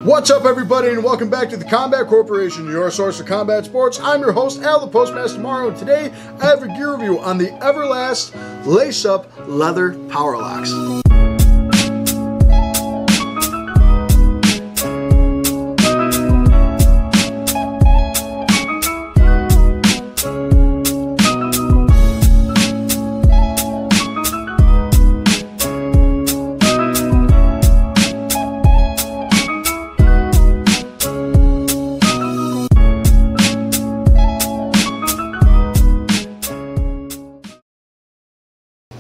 What's up, everybody, and welcome back to the Combat Corporation, your source for combat sports. I'm your host, Al, the Postmaster Mario, and today I have a gear review on the Everlast lace-up leather Powerlocks.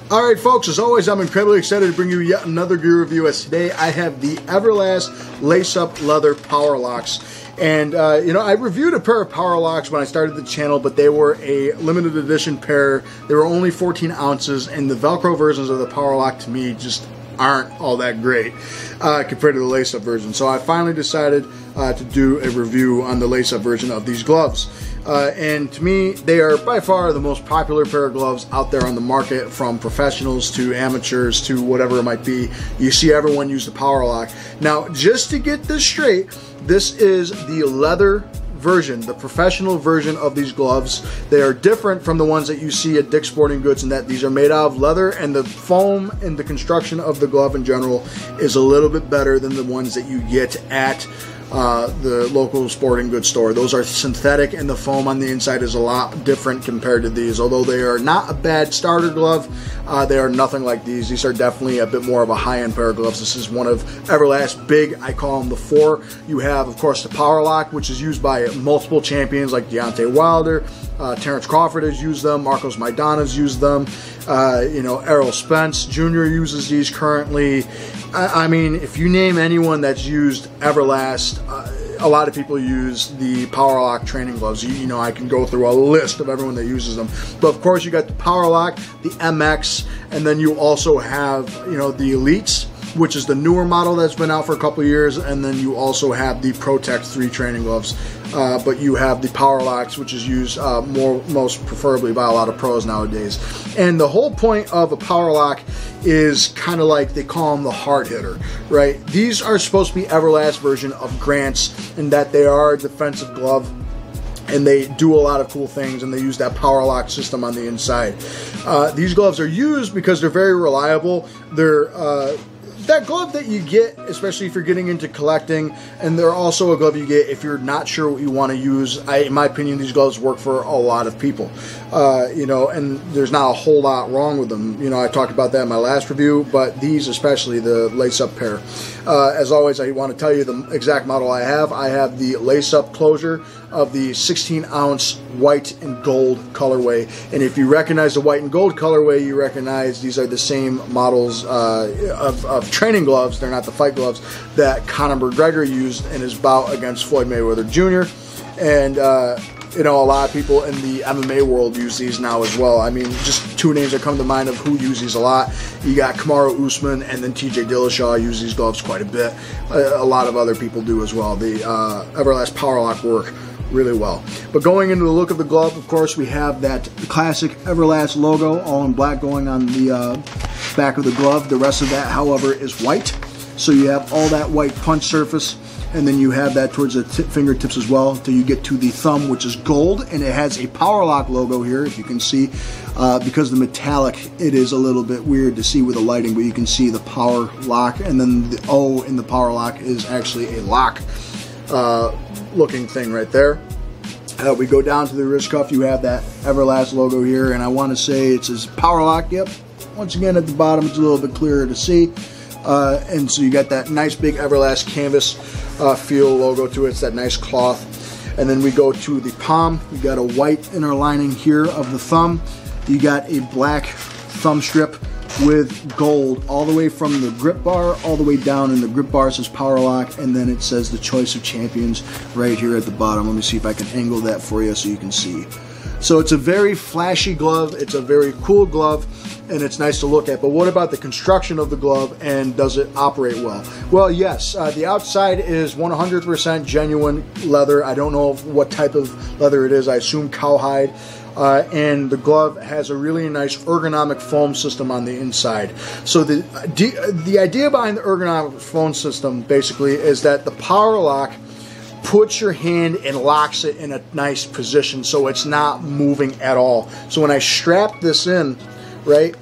Alright folks, as always, I'm incredibly excited to bring you yet another gear review, as today I have the Everlast lace-up leather Powerlocks. And, I reviewed a pair of Powerlocks when I started the channel, but they were a limited edition pair. They were only 14 ounces, and the Velcro versions of the Powerlock, to me, just aren't all that great compared to the lace-up version. So I finally decided to do a review on the lace-up version of these gloves. And to me, they are by far the most popular pair of gloves out there on the market, from professionals to amateurs to whatever it might be. You see everyone use the Powerlock. Now, just to get this straight, this is the leather version, the professional version of these gloves. They are different from the ones that you see at Dick's Sporting Goods, in that these are made out of leather, and the foam and the construction of the glove in general is a little bit better than the ones that you get at the local sporting goods store. Those are synthetic, and the foam on the inside is a lot different compared to these. Although they are not a bad starter glove, they are nothing like these. These are definitely a bit more of a high-end pair of gloves. This is one of Everlast's big, I call them the four. You have, of course, the Powerlock, which is used by multiple champions like Deontay Wilder. Terrence Crawford has used them. Marcos Maidana's used them. Errol Spence Jr. uses these currently. I mean, if you name anyone that's used Everlast, a lot of people use the Powerlock training gloves. I can go through a list of everyone that uses them. But of course, you got the Powerlock, the MX, and then you also have, the Elites, which is the newer model that's been out for a couple years, and then you also have the Protect 3 training gloves. But you have the Powerlocks, which is used most preferably by a lot of pros nowadays. And the whole point of a Powerlock is kind of like, they call them the hard hitter, right? These are supposed to be Everlast version of Grant's, in that they are a defensive glove, and they do a lot of cool things, and they use that Powerlock system on the inside. These gloves are used because they're very reliable. They're that glove that you get, especially if you're getting into collecting, and they're also a glove you get if you're not sure what you want to use. In my opinion, these gloves work for a lot of people, and there's not a whole lot wrong with them. I talked about that in my last review, but these, especially the lace-up pair. As always, I want to tell you the exact model I have. I have the lace-up closure of the 16-ounce white and gold colorway, and if you recognize the white and gold colorway, you recognize these are the same models of training gloves. They're not the fight gloves that Conor McGregor used in his bout against Floyd Mayweather Jr. And a lot of people in the MMA world use these now as well. I mean, just two names that come to mind of who use these a lot. You got Kamaru Usman, and then TJ Dillashaw use these gloves quite a bit. A lot of other people do as well. The Everlast Powerlock work really well. But going into the look of the glove, of course, we have that classic Everlast logo, all in black, going on the back of the glove. The rest of that, however, is white. So you have all that white punch surface, and then you have that towards the fingertips as well, until you get to the thumb, which is gold, and it has a Powerlock logo here, if you can see. Because the metallic, it is a little bit weird to see with the lighting, but you can see the Powerlock, and then the O in the Powerlock is actually a lock looking thing right there. We go down to the wrist cuff. You have that Everlast logo here, and I want to say it says Powerlock. Yep. Once again, at the bottom, it's a little bit clearer to see. And so you got that nice big Everlast canvas feel logo to it. It's that nice cloth. And then we go to the palm. We got a white inner lining here of the thumb. You got a black thumb strip with gold all the way from the grip bar all the way down, and the grip bar says Powerlock, and then it says the choice of champions right here at the bottom. Let me see if I can angle that for you so you can see. So it's a very flashy glove, it's a very cool glove, and it's nice to look at. But what about the construction of the glove, and does it operate well? Well, yes, the outside is 100% genuine leather. I don't know what type of leather it is. I assume cowhide. And the glove has a really nice ergonomic foam system on the inside. So the idea behind the ergonomic foam system basically is that the Powerlock puts your hand and locks it in a nice position so it's not moving at all. So when I strap this in, right,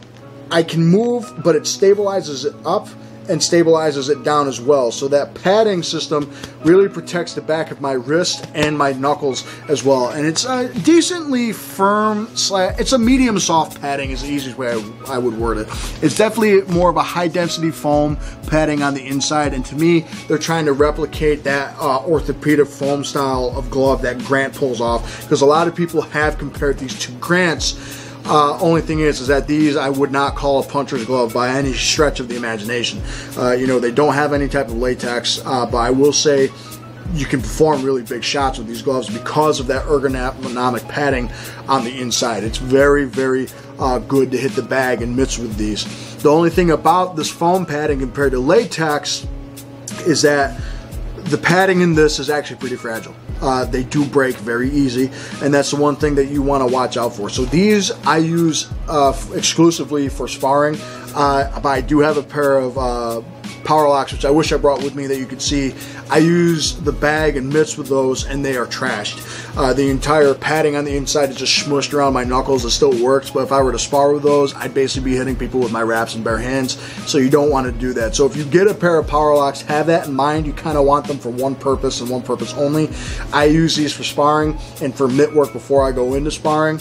I can move, but it stabilizes it up and stabilizes it down as well. So that padding system really protects the back of my wrist and my knuckles as well. And it's a decently firm, it's a medium soft padding is the easiest way I would word it. It's definitely more of a high density foam padding on the inside, and to me, they're trying to replicate that orthopedic foam style of glove that Grant pulls off, because a lot of people have compared these to Grant's. Only thing is that these I would not call a puncher's glove by any stretch of the imagination. You know, they don't have any type of latex, but I will say you can perform really big shots with these gloves because of that ergonomic padding on the inside. It's very, very good to hit the bag and mitts with these. The only thing about this foam padding compared to latex is that the padding in this is actually pretty fragile. They do break very easy, and that's the one thing that you want to watch out for. So these I use exclusively for sparring, but I do have a pair of Powerlocks, which I wish I brought with me that you could see. I use the bag and mitts with those, and they are trashed. The entire padding on the inside is just smushed around my knuckles. It still works, but if I were to spar with those, I'd basically be hitting people with my wraps and bare hands, so you don't want to do that. So if you get a pair of Powerlocks, have that in mind. You kind of want them for one purpose and one purpose only. I use these for sparring and for mitt work before I go into sparring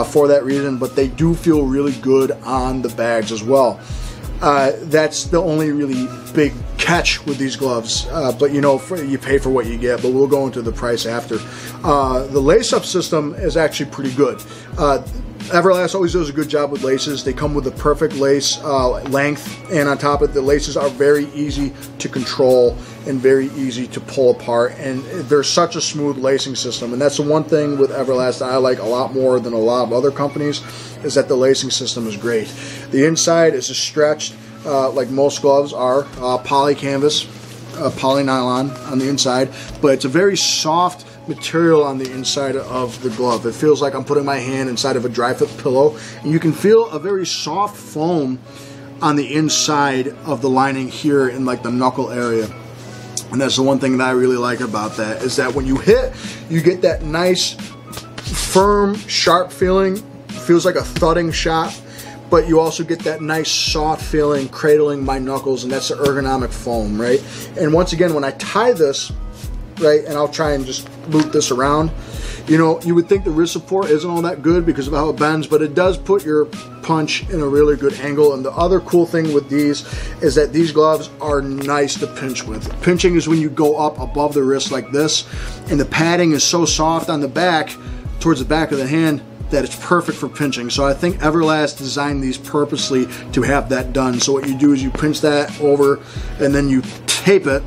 for that reason, but they do feel really good on the bags as well. That's the only really big catch with these gloves, but you know, you pay for what you get, but we'll go into the price after. The lace-up system is actually pretty good. Everlast always does a good job with laces. They come with the perfect lace length, and on top of it, the laces are very easy to control and very easy to pull apart, and they're such a smooth lacing system. And that's the one thing with Everlast that I like a lot more than a lot of other companies, is that the lacing system is great. The inside is just stretched like most gloves are, poly canvas, poly nylon on the inside, but it's a very soft material on the inside of the glove. It feels like I'm putting my hand inside of a dry fit pillow, and you can feel a very soft foam on the inside of the lining here in like the knuckle area. And that's the one thing that I really like about that, is that when you hit, you get that nice firm sharp feeling. Feels like a thudding shot, but you also get that nice soft feeling cradling my knuckles, and that's the ergonomic foam, right? And once again, when I tie this, right, and I'll try and just loop this around, you know, you would think the wrist support isn't all that good because of how it bends, but it does put your punch in a really good angle. And the other cool thing with these is that these gloves are nice to pinch with. Pinching is when you go up above the wrist like this, and the padding is so soft on the back, towards the back of the hand, that it's perfect for pinching. So I think Everlast designed these purposely to have that done. So what you do is you pinch that over and then you tape it.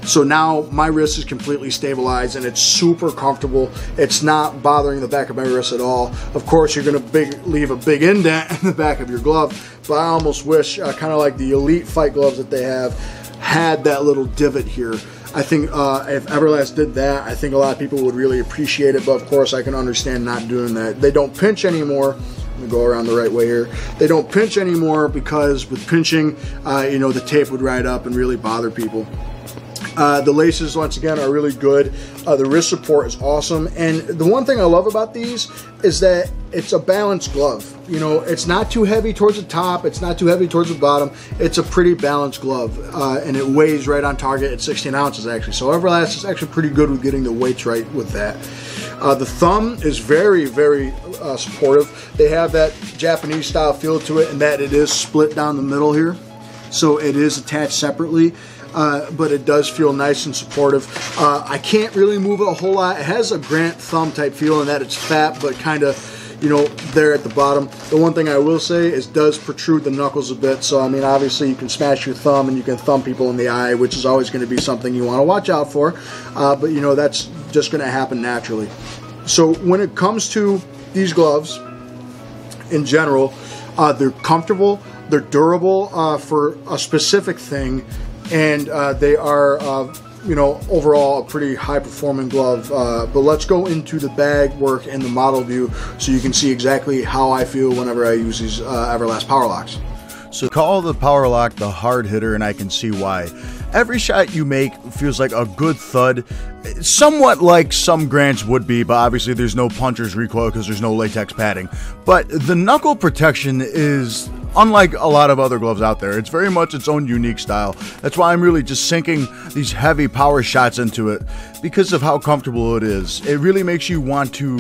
So now my wrist is completely stabilized and it's super comfortable. It's not bothering the back of my wrist at all. Of course, you're gonna leave a big indent in the back of your glove, but I almost wish, kind of like the Elite fight gloves that they have, had that little divot here. I think if Everlast did that, I think a lot of people would really appreciate it, but of course I can understand not doing that. They don't pinch anymore. Let me go around the right way here. They don't pinch anymore because with pinching, you know, the tape would ride up and really bother people. The laces, once again, are really good. The wrist support is awesome. And the one thing I love about these is that it's a balanced glove. You know, it's not too heavy towards the top. It's not too heavy towards the bottom. It's a pretty balanced glove. And it weighs right on target at 16 ounces, actually. So Everlast is actually pretty good with getting the weights right with that. The thumb is very, very supportive. They have that Japanese style feel to it, and that it is split down the middle here. So it is attached separately. But it does feel nice and supportive. I can't really move it a whole lot. It has a Grant thumb type feel in that it's fat, but kind of, you know, there at the bottom. The one thing I will say is it does protrude the knuckles a bit. So, I mean, obviously you can smash your thumb and you can thumb people in the eye, which is always going to be something you want to watch out for. But, you know, that's just going to happen naturally. So when it comes to these gloves in general, they're comfortable, they're durable for a specific thing, and they are you know, overall a pretty high performing glove. But let's go into the bag work and the model view so you can see exactly how I feel whenever I use these Everlast Powerlocks. So call the Powerlock the hard hitter, and I can see why. Every shot you make feels like a good thud, somewhat like some Grants would be, but obviously there's no puncher's recoil because there's no latex padding. But the knuckle protection is unlike a lot of other gloves out there. It's very much its own unique style. That's why I'm really just sinking these heavy power shots into it, because of how comfortable it is. It really makes you want to,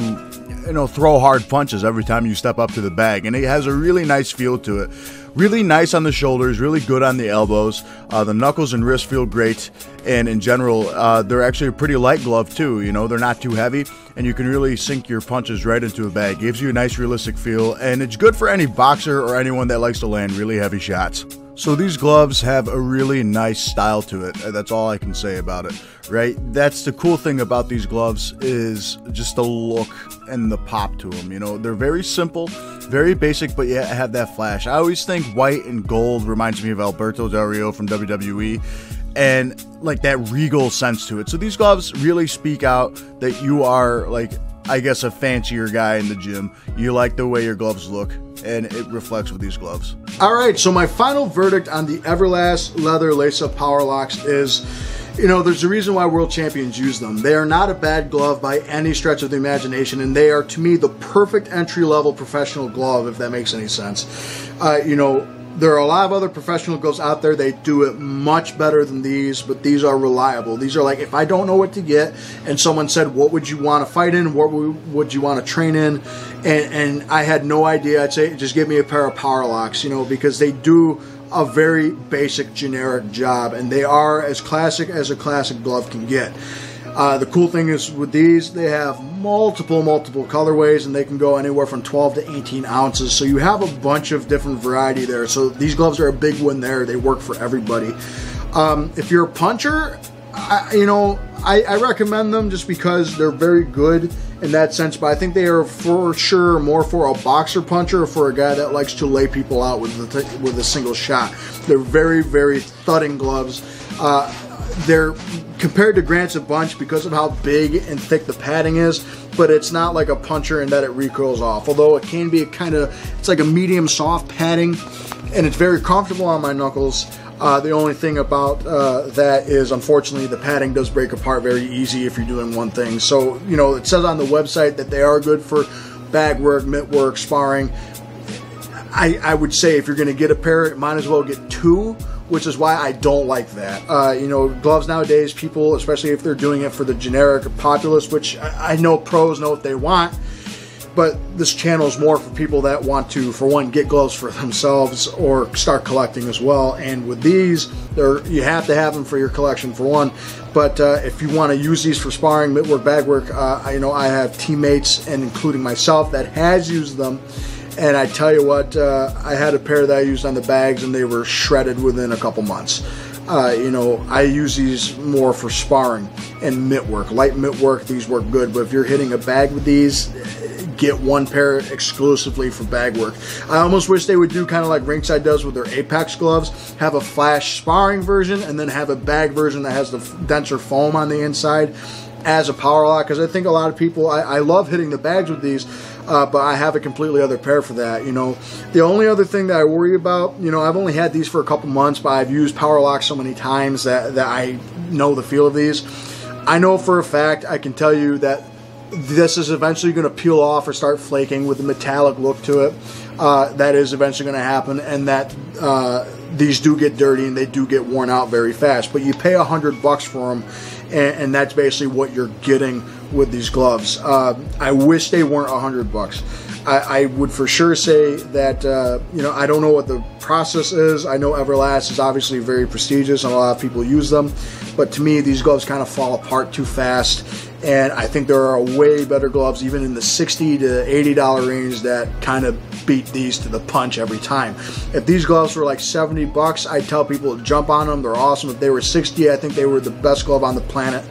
you know, throw hard punches every time you step up to the bag, and it has a really nice feel to it. Really nice on the shoulders, really good on the elbows. The knuckles and wrists feel great, and in general, they're actually a pretty light glove too. You know, they're not too heavy, and you can really sink your punches right into a bag. Gives you a nice realistic feel, and it's good for any boxer or anyone that likes to land really heavy shots. So these gloves have a really nice style to it. That's all I can say about it, right? That's the cool thing about these gloves, is just the look and the pop to them. You know, they're very simple, very basic, but yet have that flash. I always think white and gold reminds me of Alberto Del Rio from WWE, and like that regal sense to it. So these gloves really speak out that you are, like, I guess, a fancier guy in the gym. You like the way your gloves look, and it reflects with these gloves. All right, so my final verdict on the Everlast leather lace-up Powerlocks is, you know, there's a reason why world champions use them. They are not a bad glove by any stretch of the imagination, and they are, to me, the perfect entry-level professional glove, if that makes any sense. You know, there are a lot of other professional gloves out there. They do it much better than these, but these are reliable. These are like, if I don't know what to get, and someone said, what would you want to fight in? What would you want to train in? And I had no idea. I'd say, just give me a pair of Powerlocks, you know, because they do a very basic, generic job, and they are as classic as a classic glove can get. The cool thing is with these, they have multiple colorways, and they can go anywhere from 12 to 18 ounces. So you have a bunch of different variety there. So these gloves are a big win there. They work for everybody. If you're a puncher, I recommend them just because they're very good in that sense, but I think they are for sure more for a boxer puncher or for a guy that likes to lay people out with a single shot. They're very, very thudding gloves. They're compared to Grant's a bunch because of how big and thick the padding is, but it's not like a puncher in that it recoils off, although it can be it's like a medium soft padding, and it's very comfortable on my knuckles. The only thing about that is, unfortunately, the padding does break apart very easy if you're doing one thing. So, you know, it says on the website that they are good for bag work, mitt work, sparring. I would say if you're going to get a pair, might as well get two, which is why I don't like that. You know, gloves nowadays, people, especially if they're doing it for the generic populace, which I know pros know what they want, but this channel is more for people that want to, for one, get gloves for themselves or start collecting as well. And with these, you have to have them for your collection, for one. But if you want to use these for sparring, mitt work, bag work, I know I have teammates, and including myself, that has used them. And I tell you what, I had a pair that I used on the bags, and they were shredded within a couple months. You know, I use these more for sparring and mitt work. Light mitt work, these work good. But if you're hitting a bag with these, get one pair exclusively for bag work. I almost wish they would do kind of like Ringside does with their Apex gloves, have a flash sparring version and then have a bag version that has the denser foam on the inside as a Powerlock, because I think a lot of people, I love hitting the bags with these, but I have a completely other pair for that. You know, the only other thing that I worry about, you know, I've only had these for a couple months, but I've used Powerlock so many times that I know the feel of these. I know for a fact, I can tell you that this is eventually going to peel off or start flaking with a metallic look to it. That is eventually going to happen, and that these do get dirty and they do get worn out very fast. But you pay $100 for them, and that's basically what you're getting with these gloves. I wish they weren't $100. I would for sure say that, you know, I don't know what the process is. I know Everlast is obviously very prestigious and a lot of people use them, but to me, these gloves kind of fall apart too fast. And I think there are way better gloves, even in the $60 to $80 range, that kind of beat these to the punch every time. If these gloves were like $70, I'd tell people to jump on them. They're awesome. If they were $60, I think they were the best glove on the planet,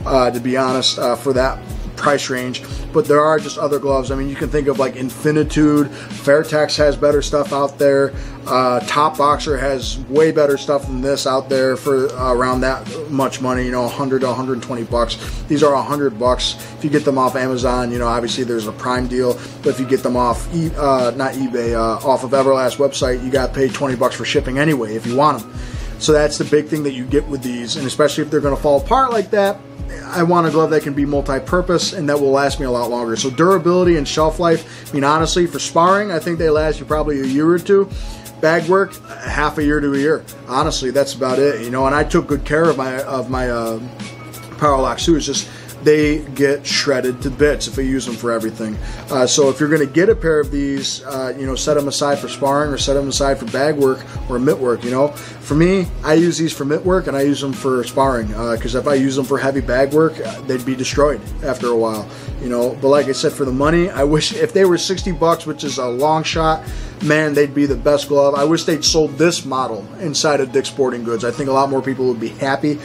to be honest, for that price range, but there are just other gloves. I mean, you can think of like Infinitude, Fairtex has better stuff out there. Top Boxer has way better stuff than this out there for around that much money, you know, 100 to 120 bucks. These are 100 bucks. If you get them off Amazon, you know, obviously there's a Prime deal, but if you get them off, not eBay, off of Everlast website, you got paid 20 bucks for shipping anyway if you want them. So that's the big thing that you get with these, and especially if they're going to fall apart like that, I want a glove that can be multi-purpose and that will last me a lot longer. So durability and shelf life, I mean, honestly, for sparring, I think they last you probably a year or two. Bag work, half a year to a year. Honestly, that's about it. You know, and I took good care of my Powerlock too. It's just they get shredded to bits if I use them for everything. So if you're going to get a pair of these, you know, set them aside for sparring or set them aside for bag work or mitt work. You know, for me, I use these for mitt work and I use them for sparring, because if I use them for heavy bag work, they'd be destroyed after a while. You know, but like I said, for the money, I wish if they were 60 bucks, which is a long shot, man, they'd be the best glove. I wish they'd sold this model inside of Dick's Sporting Goods. I think a lot more people would be happy.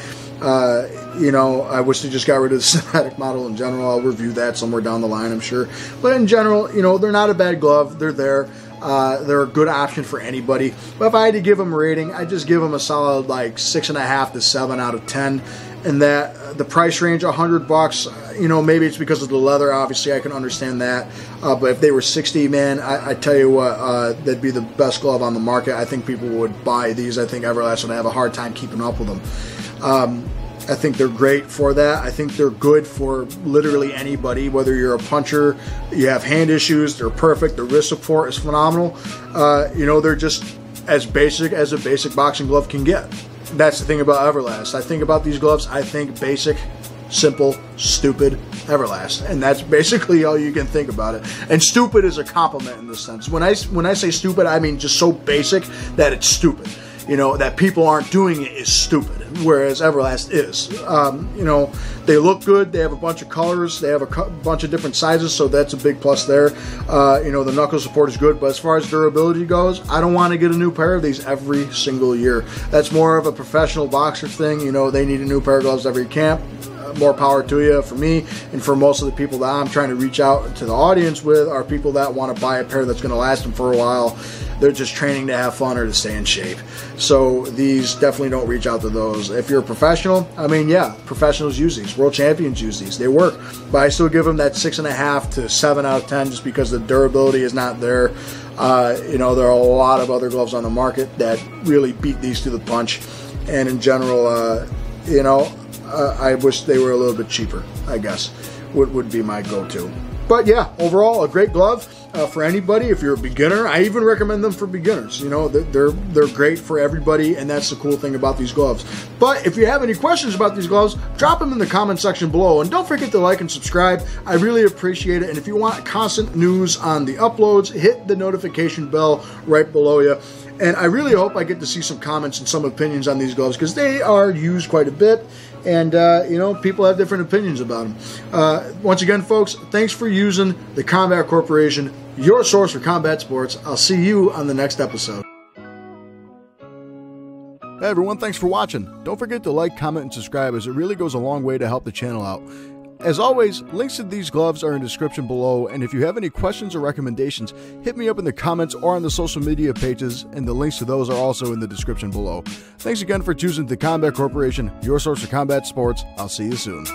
You know, I wish they just got rid of the synthetic model in general. I'll review that somewhere down the line, I'm sure. But in general, you know, they're not a bad glove. They're there. They're a good option for anybody. But if I had to give them a rating, I'd just give them a solid like 6.5 to 7 out of 10. And that the price range, 100 bucks, you know, maybe it's because of the leather. Obviously, I can understand that. But if they were 60, man, I tell you what, that'd be the best glove on the market. I think people would buy these. I think Everlast would have a hard time keeping up with them. I think they're great for that. I think they're good for literally anybody, whether you're a puncher, you have hand issues, they're perfect. The wrist support is phenomenal. You know, they're just as basic as a basic boxing glove can get. That's the thing about Everlast. I think about these gloves, I think basic, simple, stupid Everlast, and that's basically all you can think about it. And stupid is a compliment in this sense. When I say stupid, I mean just so basic that it's stupid. You know, that people aren't doing it is stupid, whereas Everlast is. You know, they look good. They have a bunch of colors. They have a bunch of different sizes, so that's a big plus there. You know, the knuckle support is good, but as far as durability goes, I don't want to get a new pair of these every single year. That's more of a professional boxer thing. You know, they need a new pair of gloves every camp. More power to you. For me and for most of the people that I'm trying to reach out to the audience with are people that want to buy a pair that's going to last them for a while. They're just training to have fun or to stay in shape. So these definitely don't reach out to those. If you're a professional, I mean, yeah, professionals use these. World champions use these. They work. But I still give them that 6.5 to 7 out of 10 just because the durability is not there. You know, there are a lot of other gloves on the market that really beat these to the punch. And in general, you know, I wish they were a little bit cheaper, I guess, would be my go-to. But yeah, overall, a great glove for anybody. If you're a beginner, I even recommend them for beginners. You know, they're great for everybody, and that's the cool thing about these gloves. But if you have any questions about these gloves, drop them in the comment section below. And don't forget to like and subscribe. I really appreciate it. And if you want constant news on the uploads, hit the notification bell right below you. And I really hope I get to see some comments and some opinions on these gloves because they are used quite a bit. And, you know, people have different opinions about them. Once again, folks, thanks for using the Combat Corporation, your source for combat sports. I'll see you on the next episode. Hey everyone, thanks for watching. Don't forget to like, comment, and subscribe as it really goes a long way to help the channel out. As always, links to these gloves are in the description below, and if you have any questions or recommendations, hit me up in the comments or on the social media pages, and the links to those are also in the description below. Thanks again for choosing the Combat Corporation, your source for combat sports. I'll see you soon.